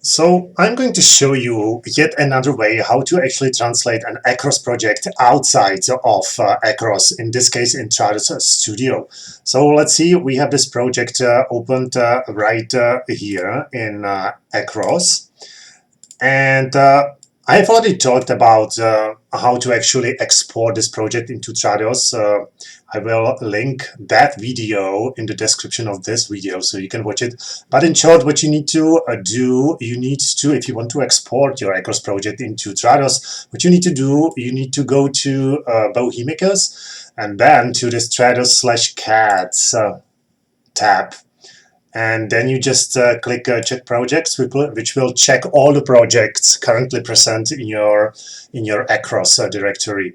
So I'm going to show you yet another way how to actually translate an Acros project outside of Acros, in this case in Trados Studio. So let's see, we have this project opened right here in Acros. And I've already talked about how to actually export this project into Trados. I will link that video in the description of this video so you can watch it. But in short, what you need to do, if you want to export your Acros project into Trados, what you need to do, you need to go to Bohemicus and then to this Trados/cats tab. And then you just click check projects, which will check all the projects currently present in your Acros directory.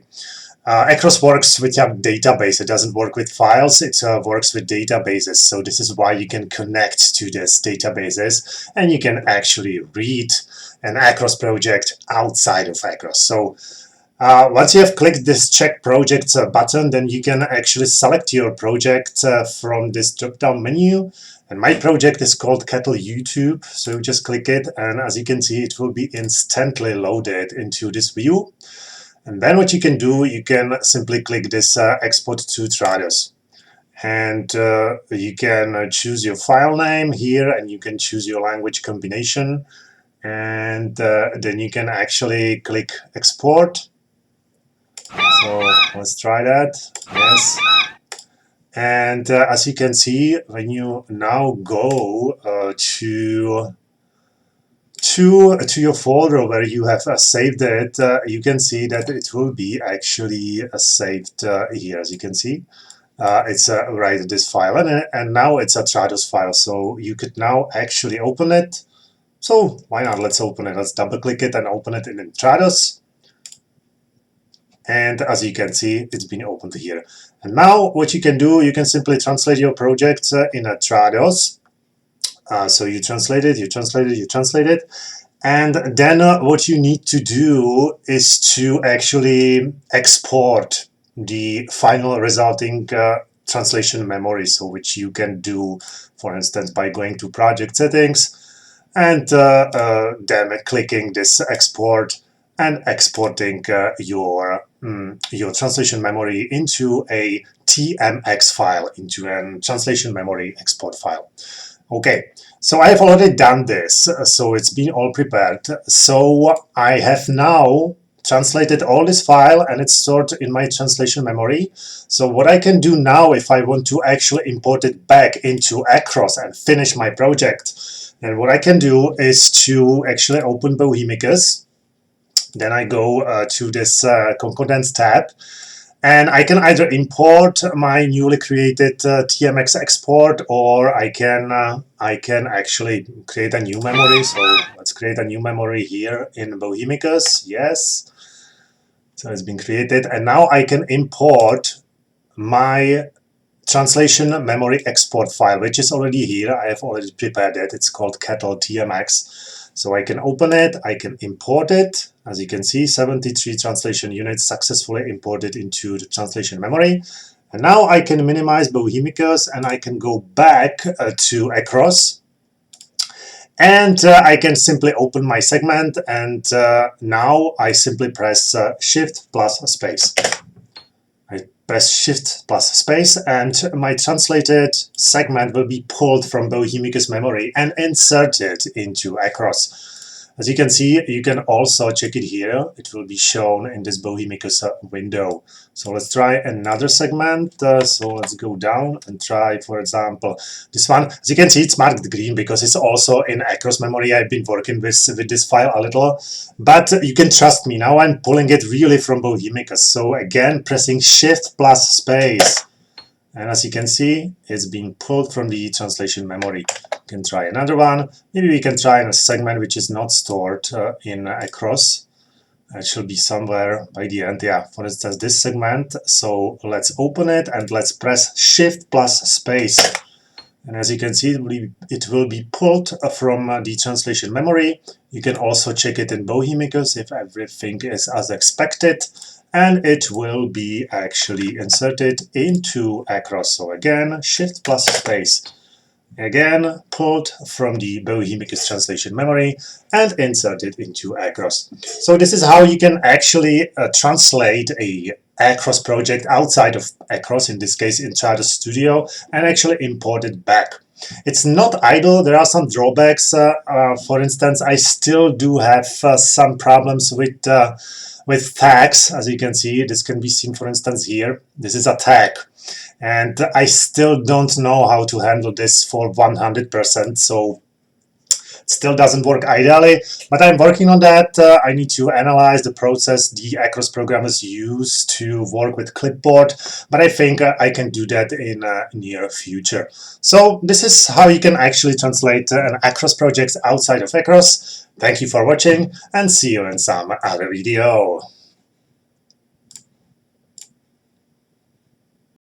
Acros works with a database. It doesn't work with files. It works with databases. So this is why you can connect to these databases and you can actually read an Acros project outside of Acros. So once you have clicked this check projects button, then you can actually select your project from this drop-down menu. And my project is called Kettle YouTube. So you just click it, and as you can see, it will be instantly loaded into this view. And then what you can do, you can simply click this export to Trados. And you can choose your file name here, and you can choose your language combination. And then you can actually click export. So let's try that. Yes. And as you can see, when you now go to your folder where you have saved it, you can see that it will be actually saved here. As you can see, it's right this file, and now it's a Trados file. So you could now actually open it. So why not? Let's open it. Let's double click it and open it in Trados. And as you can see, it's been opened here. And now what you can do, you can simply translate your project in a Trados. So you translate it, you translate it, you translate it. And then what you need to do is to actually export the final resulting translation memory. So which you can do, for instance, by going to project settings and then clicking this export and exporting your translation memory into a TMX file, into a translation memory export file. Okay, so I have already done this, so it's been all prepared. So I have now translated all this file and it's stored in my translation memory. So what I can do now, if I want to actually import it back into Acros and finish my project, then what I can do is to actually open Bohemicus. Then I go to this Concordance tab, and I can either import my newly created TMX export, or I can actually create a new memory. So let's create a new memory here in Bohemicus. Yes, so it's been created, and now I can import my translation memory export file, which is already here. I have already prepared it. It's called Kettle TMX. So I can open it, I can import it. As you can see, 73 translation units successfully imported into the translation memory. And now I can minimize Bohemicus and I can go back to Acros. And I can simply open my segment, and now I simply press Shift+Space. I press Shift+Space, and my translated segment will be pulled from Bohemicus memory and inserted into Acros. As you can see, you can also check it here. It will be shown in this Bohemicus window. So let's try another segment. So let's go down and try, for example, this one. As you can see, it's marked green because it's also in Acros memory. I've been working with this file a little, but you can trust me. Now I'm pulling it really from Bohemicus. So again, pressing Shift+Space. And as you can see, it's being pulled from the translation memory. We can try another one. Maybe we can try in a segment which is not stored in Acros. It should be somewhere by the end. Yeah, for instance, this segment. So let's open it and let's press Shift+Space. And as you can see, it will be pulled from the translation memory. You can also check it in Bohemicus if everything is as expected. And it will be actually inserted into Acros. So again, Shift+Space. again pulled from the Bohemicus translation memory and inserted into Acros. So this is how you can actually translate a Acros project outside of Acros, in this case in Trados Studio, and actually import it back. It's not idle. There are some drawbacks. For instance, I still do have some problems with tags. As you can see, this can be seen, for instance, here. This is a tag, and I still don't know how to handle this for 100%. So it still doesn't work ideally, but I'm working on that. I need to analyze the process the Acros programmers use to work with clipboard, but I think I can do that in near future. So this is how you can actually translate an Acros project outside of Acros. Thank you for watching, and see you in some other video.